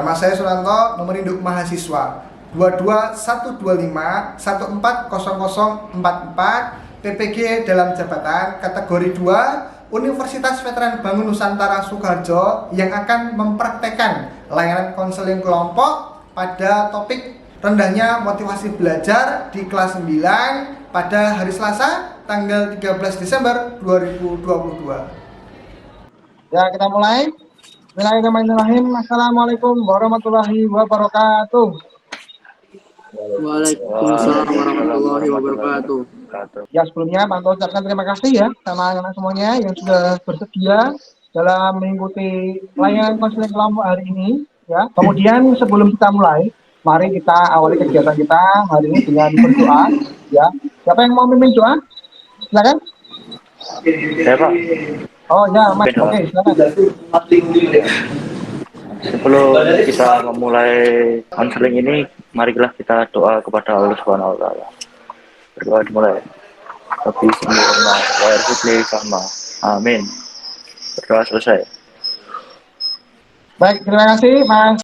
Nama saya Suranto, nomor induk mahasiswa 22125140044, PPG dalam jabatan kategori 2 Universitas Veteran Bangun Nusantara Sukoharjo yang akan mempraktekkan layanan konseling kelompok pada topik rendahnya motivasi belajar di kelas 9 pada hari Selasa tanggal 13 Desember 2022. Ya, kita mulai. Bismillahirrahmanirrahim. Assalamualaikum warahmatullahi wabarakatuh. Waalaikumsalam warahmatullahi wabarakatuh. Ya, sebelumnya Pak ucapkan terima kasih ya sama anak-anak semuanya yang sudah bersedia dalam mengikuti layanan konseling kelompok hari ini. Ya, kemudian sebelum kita mulai, mari kita awali kegiatan kita hari ini dengan berdoa. Ya, siapa yang mau memimpin doa? Silakan. Saya Pak. Oh ya, Mas. Oke, silakan. Sebelum kita memulai konseling ini, marilah kita doa kepada Allah Subhanahu wa taala. Berdoa dimulai. Tapi sempurna, wa yarzuqni sama. Amin. Berdoa selesai. Baik, terima kasih Mas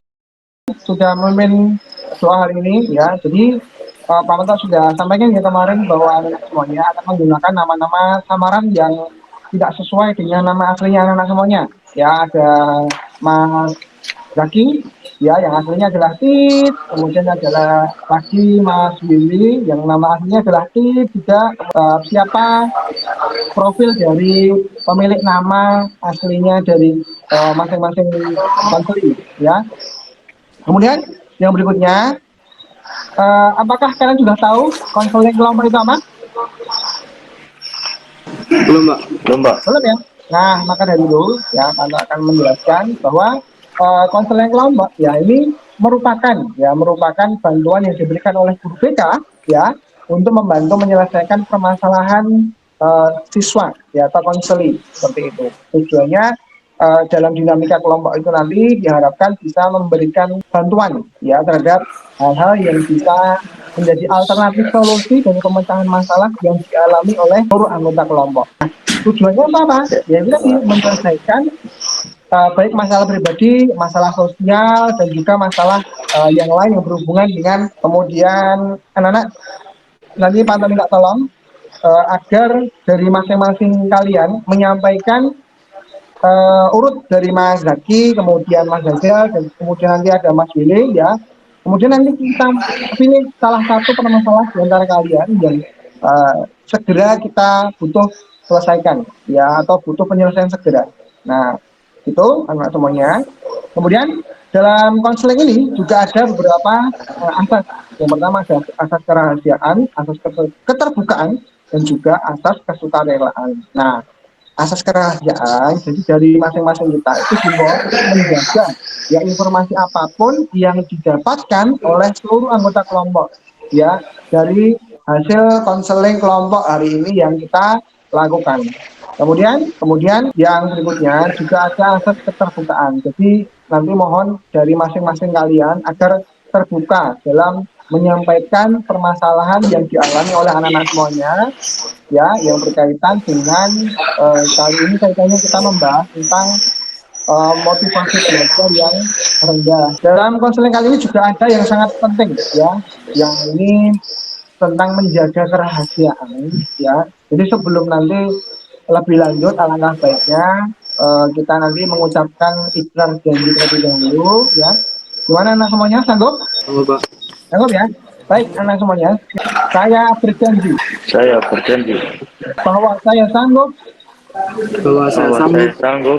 sudah memimpin doa hari ini ya. Jadi Pak Mentor sudah sampaikan ya kemarin bahwa anak semuanya akan menggunakan nama-nama samaran yang tidak sesuai dengan nama aslinya anak semuanya. Ya, ada Mas Zaki, ya yang aslinya adalah Tit, kemudian adalah lagi Mas Willy yang nama aslinya adalah Tit juga. Siapa profil dari pemilik nama aslinya dari masing-masing konseling ya. Kemudian yang berikutnya, apakah kalian sudah tahu konseling kelompok itu apa? Belum, Pak. Belum ya? Nah, maka dari dulu ya Anda akan menjelaskan bahwa konseling kelompok ya ini merupakan bantuan yang diberikan oleh guru BK ya untuk membantu menyelesaikan permasalahan siswa ya atau konseling seperti itu. Tujuannya dalam dinamika kelompok itu nanti diharapkan bisa memberikan bantuan ya terhadap hal-hal yang bisa menjadi alternatif solusi dari pemecahan masalah yang dialami oleh seluruh anggota kelompok. Nah, tujuannya apa? Ya itu tadi menyelesaikan baik masalah pribadi, masalah sosial, dan juga masalah yang lain yang berhubungan dengan kemudian anak-anak nanti Pak minta tolong agar dari masing-masing kalian menyampaikan urut dari Mas Zaki, kemudian Mas Zazil, dan kemudian nanti ada Mas Willy ya. Kemudian nanti kita pilih salah satu permasalahan di antara kalian yang segera kita butuh selesaikan ya atau butuh penyelesaian segera. Nah, itu anak semuanya. Kemudian dalam konseling ini juga ada beberapa asas. Yang pertama ada asas kerahasiaan, asas keterbukaan, dan juga asas kesukarelaan. Nah, asas kerahasiaan jadi dari masing-masing kita itu himbauan untuk menjaga ya informasi apapun yang didapatkan oleh seluruh anggota kelompok ya dari hasil konseling kelompok hari ini yang kita lakukan. Kemudian yang berikutnya juga ada asas keterbukaan. Jadi nanti mohon dari masing-masing kalian agar terbuka dalam menyampaikan permasalahan yang dialami oleh anak-anak semuanya ya yang berkaitan dengan kali ini kaitannya kita membahas tentang motivasi belajar yang rendah. Dalam konseling kali ini juga ada yang sangat penting ya, yang ini tentang menjaga kerahasiaan ya. Jadi sebelum nanti lebih lanjut alangkah baiknya kita nanti mengucapkan ikrar janji terlebih dahulu ya. Gimana anak semuanya sanggup? Sanggup, Pak. Sanggup ya? Baik anak semuanya, saya berjanji bahwa saya sanggup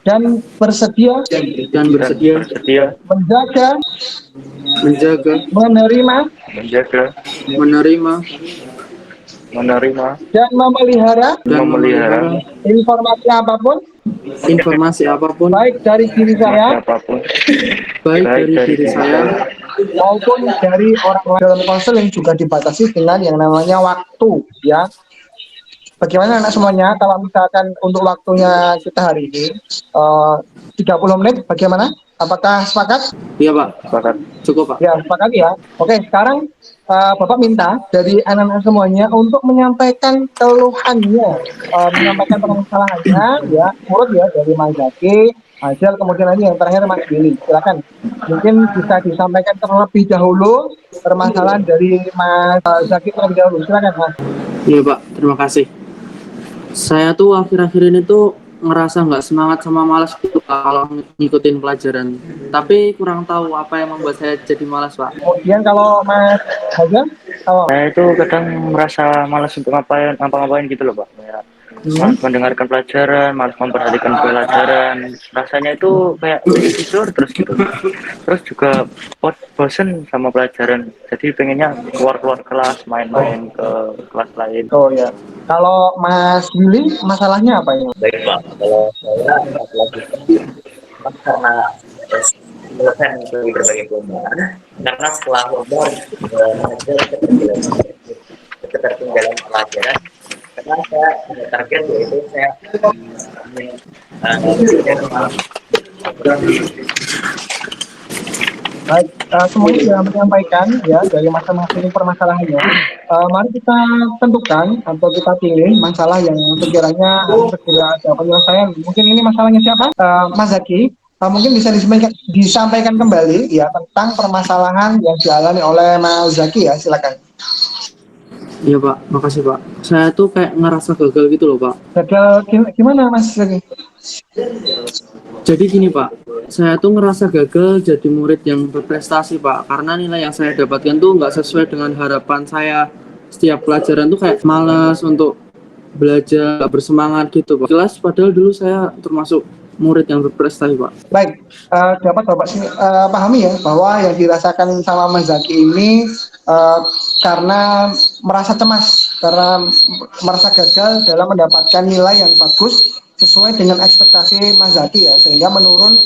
dan bersedia menjaga, menerima dan memelihara informasi apapun baik dari diri saya maupun dari orang lain. Dalam konseling juga dibatasi dengan yang namanya waktu ya. Bagaimana anak semuanya kalau misalkan untuk waktunya kita hari ini 30 menit bagaimana? Apakah sepakat? Iya, Pak. Sepakat. Cukup, Pak. Ya, sepakat ya. Oke, sekarang Bapak minta dari anak-anak semuanya untuk menyampaikan keluhannya, menyampaikan permasalahannya, ya, urut ya dari Mas Zaki, Hazel, kemudian nanti yang terakhir Mas Billy. Silakan. Mungkin bisa disampaikan terlebih dahulu permasalahan dari Mas Zaki terlebih dahulu. Silakan, Mas. Iya Pak, terima kasih. Saya tuh akhir-akhir ini tuh ngerasa nggak semangat sama malas gitu Pak, kalau ngikutin pelajaran. Tapi kurang tahu apa yang membuat saya jadi malas Pak. Kemudian kalau Mas Hazel, kalau Saya itu kadang merasa malas untuk ngapa-ngapain gitu loh Pak. Ya, hmm, malas mendengarkan pelajaran, malas memperhatikan pelajaran. Rasanya itu kayak tidur terus gitu. Terus juga bosen sama pelajaran. Jadi pengennya keluar-keluar kelas, main-main ke kelas lain. oh ya. Kalau Mas Billy, masalahnya apa ini? Baik Pak, kalau saya apalagi karena penyelesaian dari berbagai lomba, karena setelah lomba mengajar ketertinggalan pelajaran, karena saya punya target yaitu saya ingin Baik, semuanya sudah menyampaikan ya dari masing-masing permasalahannya. Mari kita tentukan atau kita pilih masalah yang sekiranya harus segera ada penyelesaian. Mungkin ini masalahnya siapa? Mas Zaki. Mungkin bisa disampaikan kembali ya tentang permasalahan yang dialami oleh Mas Zaki ya. Silakan. Iya Pak, makasih Pak. Saya tuh kayak ngerasa gagal gitu loh Pak. Gagal gimana Mas Zaki? Jadi gini Pak, saya tuh ngerasa gagal jadi murid yang berprestasi Pak, karena nilai yang saya dapatkan tuh nggak sesuai dengan harapan saya. Setiap pelajaran tuh kayak malas untuk belajar, nggak bersemangat gitu Pak. Jelas padahal dulu saya termasuk murid yang berprestasi Pak. Baik, dapat Bapak pahami ya bahwa yang dirasakan sama Mas Zaki ini eh, karena merasa cemas, karena merasa gagal dalam mendapatkan nilai yang bagus sesuai dengan ekspektasi Mas Zaki ya, sehingga menurun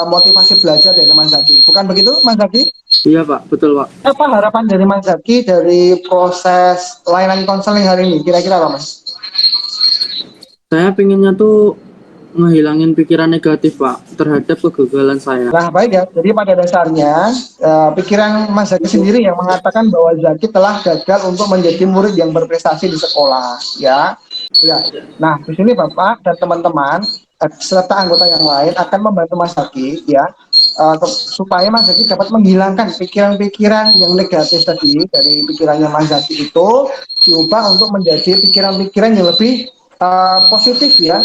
motivasi belajar dari Mas Zaki. Bukan begitu, Mas Zaki? Iya Pak, betul Pak. Apa harapan dari Mas Zaki dari proses layanan konseling hari ini? Kira-kira apa, Mas? Saya pinginnya tuh ngehilangin pikiran negatif Pak terhadap kegagalan saya. Nah, baik ya. Jadi pada dasarnya pikiran Mas Zaki sendiri yang mengatakan bahwa Zaki telah gagal untuk menjadi murid yang berprestasi di sekolah, ya. Ya. Nah, di sini Bapak dan teman-teman serta anggota yang lain akan membantu Mas Zaki, ya, supaya Mas Zaki dapat menghilangkan pikiran-pikiran yang negatif tadi dari pikirannya Mas Zaki itu diubah untuk menjadi pikiran-pikiran yang lebih positif ya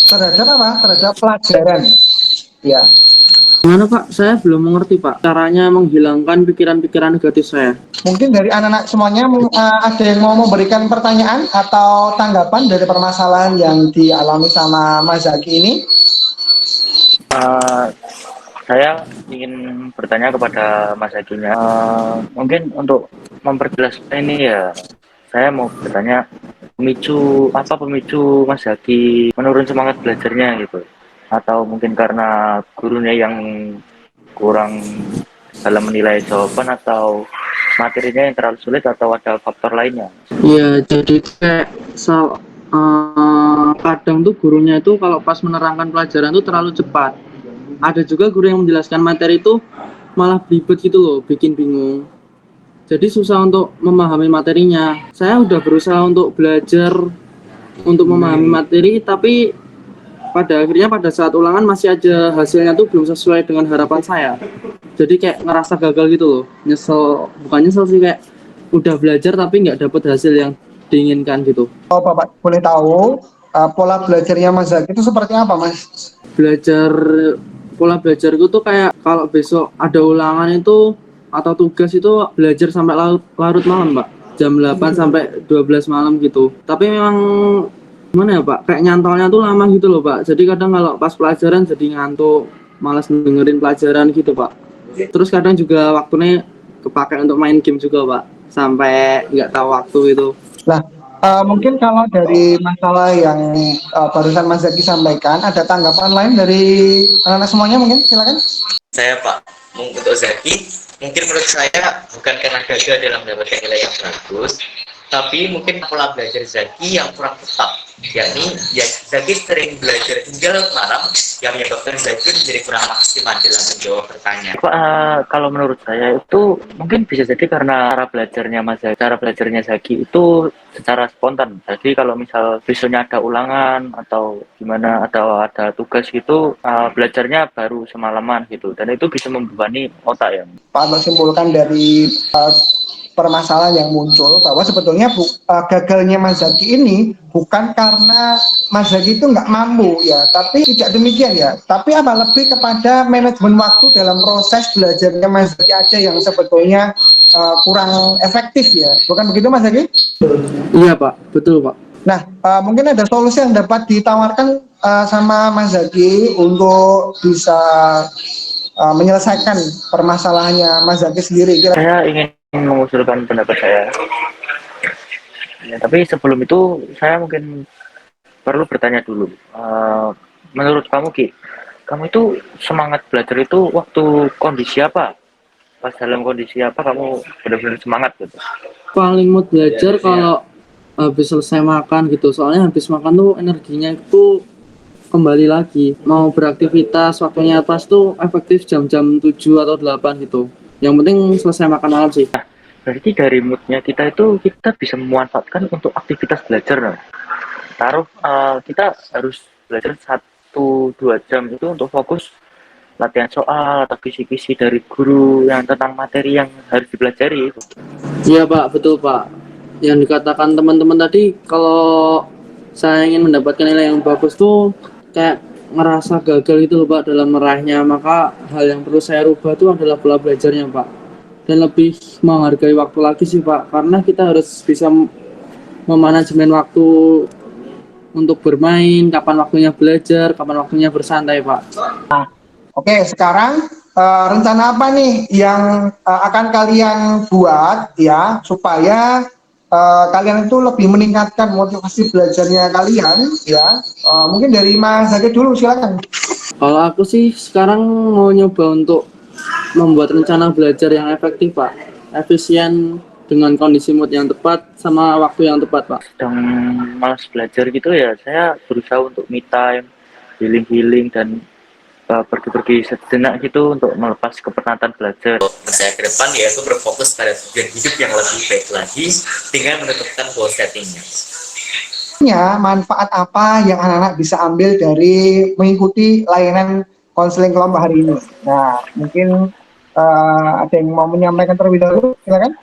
terhadap apa? Terhadap pelajaran. Ya, Gimana Pak? Saya belum mengerti Pak caranya menghilangkan pikiran-pikiran negatif saya. mungkin dari anak-anak semuanya ada yang mau memberikan pertanyaan atau tanggapan dari permasalahan yang dialami sama Mas Zaki ini. Eh, saya ingin bertanya kepada Mas Aginya, mungkin untuk memperjelas ini ya, saya mau bertanya pemicu Mas Zaki menurun semangat belajarnya gitu, atau mungkin karena gurunya yang kurang dalam menilai jawaban, atau materinya yang terlalu sulit, atau ada faktor lainnya. Iya, jadi kayak kadang tuh gurunya itu kalau pas menerangkan pelajaran tuh terlalu cepat. Ada juga guru yang menjelaskan materi itu malah ribet gitu loh, bikin bingung. Jadi susah untuk memahami materinya. Saya udah berusaha untuk belajar untuk memahami materi, tapi pada akhirnya pada saat ulangan masih aja hasilnya tuh belum sesuai dengan harapan saya. Jadi kayak ngerasa gagal gitu loh, nyesel, bukan nyesel sih, kayak udah belajar tapi nggak dapet hasil yang diinginkan gitu. Oh, Bapak boleh tahu pola belajarnya Mas Zaki itu seperti apa, Mas? Belajar Pola belajarku tuh kayak kalau besok ada ulangan itu atau tugas itu belajar sampai larut malam Pak, jam 8 sampai 12 malam gitu. Tapi memang gimana ya Pak, kayak nyantolnya tuh lama gitu loh Pak. Jadi kadang kalau pas pelajaran jadi ngantuk, malas dengerin pelajaran gitu Pak. Terus kadang juga waktunya kepakai untuk main game juga Pak, sampai nggak tahu waktu itu. Nah, mungkin kalau dari masalah yang barusan Mas Zaki sampaikan, ada tanggapan lain dari anak-anak semuanya mungkin? Silakan. Saya Pak, untuk Zaki, mungkin menurut saya bukan karena gagal dalam mendapatkan nilai yang bagus, tapi mungkin pola belajar Zaki yang kurang tetap. yakni ya Zaki sering belajar hingga malam yang menyebabkan Zaki menjadi kurang maksimal dalam menjawab pertanyaan. Kalau menurut saya itu mungkin bisa jadi karena cara belajarnya Zaki itu secara spontan. Jadi kalau misal besoknya ada ulangan atau gimana atau ada tugas gitu, belajarnya baru semalaman gitu, dan itu bisa membebani otak ya. Pak Anto simpulkan dari permasalahan yang muncul bahwa sebetulnya gagalnya Mas Zaki ini bukan karena Mas Zaki itu nggak mampu ya, tapi tidak demikian ya. Tapi apa lebih kepada manajemen waktu dalam proses belajarnya Mas Zaki aja yang sebetulnya kurang efektif ya, bukan begitu Mas Zaki? Iya Pak, betul Pak. Nah, mungkin ada solusi yang dapat ditawarkan sama Mas Zaki untuk bisa menyelesaikan permasalahannya Mas Zaki sendiri. Saya ingin mengusulkan pendapat saya. Ya, tapi sebelum itu saya mungkin perlu bertanya dulu. Menurut kamu Ki, kamu itu semangat belajar itu waktu kondisi apa? Pas dalam kondisi apa kamu benar-benar semangat gitu? Paling mood belajar kalau habis selesai makan gitu, soalnya habis makan tuh energinya itu kembali lagi mau beraktivitas, waktunya pas tuh efektif jam-jam 7 atau 8 gitu. Yang penting selesai makan malam sih. Berarti dari moodnya kita itu kita bisa memanfaatkan untuk aktivitas belajar. Nah. Taruh kita harus belajar 1-2 jam itu untuk fokus latihan soal atau kisi-kisi dari guru yang tentang materi yang harus dipelajari itu. Iya Pak, betul Pak. Yang dikatakan teman-teman tadi, kalau saya ingin mendapatkan nilai yang bagus tuh kayak ngerasa gagal itu loh Pak dalam meraihnya. Maka hal yang perlu saya rubah itu adalah pola belajarnya Pak. Dan lebih menghargai waktu lagi sih Pak, karena kita harus bisa memanajemen waktu untuk bermain, kapan waktunya belajar, kapan waktunya bersantai Pak. Oke, sekarang rencana apa nih yang akan kalian buat ya supaya kalian itu lebih meningkatkan motivasi belajarnya kalian ya. Mungkin dari Mas Zaki dulu silakan. Kalau aku sih sekarang mau nyoba untuk membuat rencana belajar yang efektif Pak, efisien dengan kondisi mood yang tepat sama waktu yang tepat Pak. Sedang malas belajar gitu ya, saya berusaha untuk me time, healing dan pergi-pergi sejenak gitu untuk melepas kepenatan belajar. Saya ke depan yaitu berfokus pada tujuan hidup yang lebih baik lagi dengan menentukan goal settingnya. Manfaat apa yang anak-anak bisa ambil dari mengikuti layanan konseling kelompok hari ini? Nah, mungkin ada yang mau menyampaikan terlebih dahulu, silakan.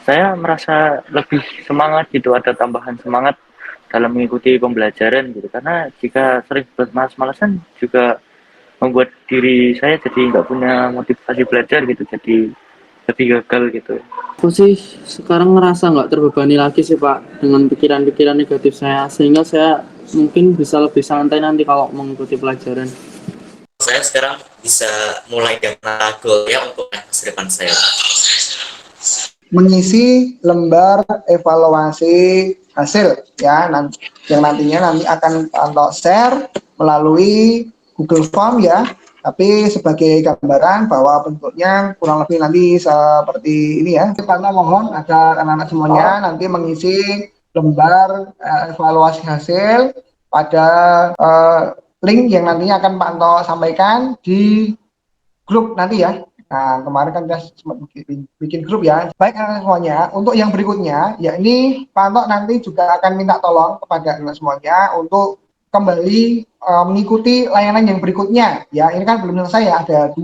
Saya merasa lebih semangat gitu, ada tambahan semangat dalam mengikuti pembelajaran gitu, karena jika sering malas-malasan juga membuat diri saya jadi nggak punya motivasi belajar gitu, jadi lebih gagal gitu. Aku sih sekarang ngerasa nggak terbebani lagi sih Pak dengan pikiran-pikiran negatif saya, sehingga saya mungkin bisa lebih santai nanti kalau mengikuti pelajaran. Saya sekarang bisa mulai dengan goal ya untuk masa depan saya. Mengisi lembar evaluasi hasil ya yang nantinya akan Anto share melalui Google Form ya, tapi sebagai gambaran bahwa bentuknya kurang lebih nanti seperti ini ya. Karena mohon agar anak-anak semuanya nanti mengisi lembar evaluasi hasil pada link yang nantinya akan Pak Anto sampaikan di grup nanti ya. Nah, kemarin kan kita sempat bikin grup ya. Baik anak semuanya, untuk yang berikutnya, ya ini Pak Anto nanti juga akan minta tolong kepada anak semuanya untuk kembali mengikuti layanan yang berikutnya. Ya, ini kan belum selesai ya, ada 2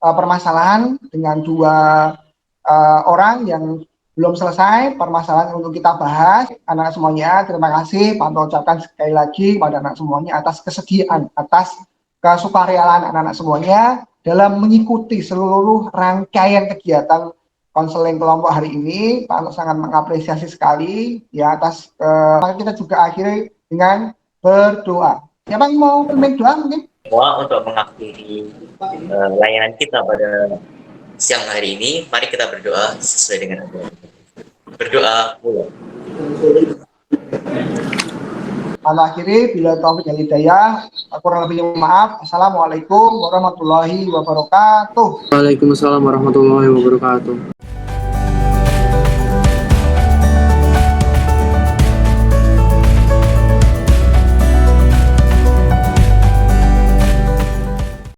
permasalahan dengan 2 orang yang belum selesai permasalahan untuk kita bahas. Anak semuanya, terima kasih Pak Anto ucapkan sekali lagi pada anak semuanya atas kesediaan, atas kesukarelaan anak-anak semuanya dalam mengikuti seluruh rangkaian kegiatan konseling kelompok hari ini. Pak Anto sangat mengapresiasi sekali ya atas kita juga akhiri dengan berdoa. Siapa yang mau pimpin doa mungkin? Semua untuk mengakhiri layanan kita pada siang hari ini, mari kita berdoa sesuai dengan agama. Berdoa mulai. Akhiri bila taufik dan hidayah, kurang lebihnya maaf. Assalamualaikum warahmatullahi wabarakatuh. Waalaikumsalam warahmatullahi wabarakatuh.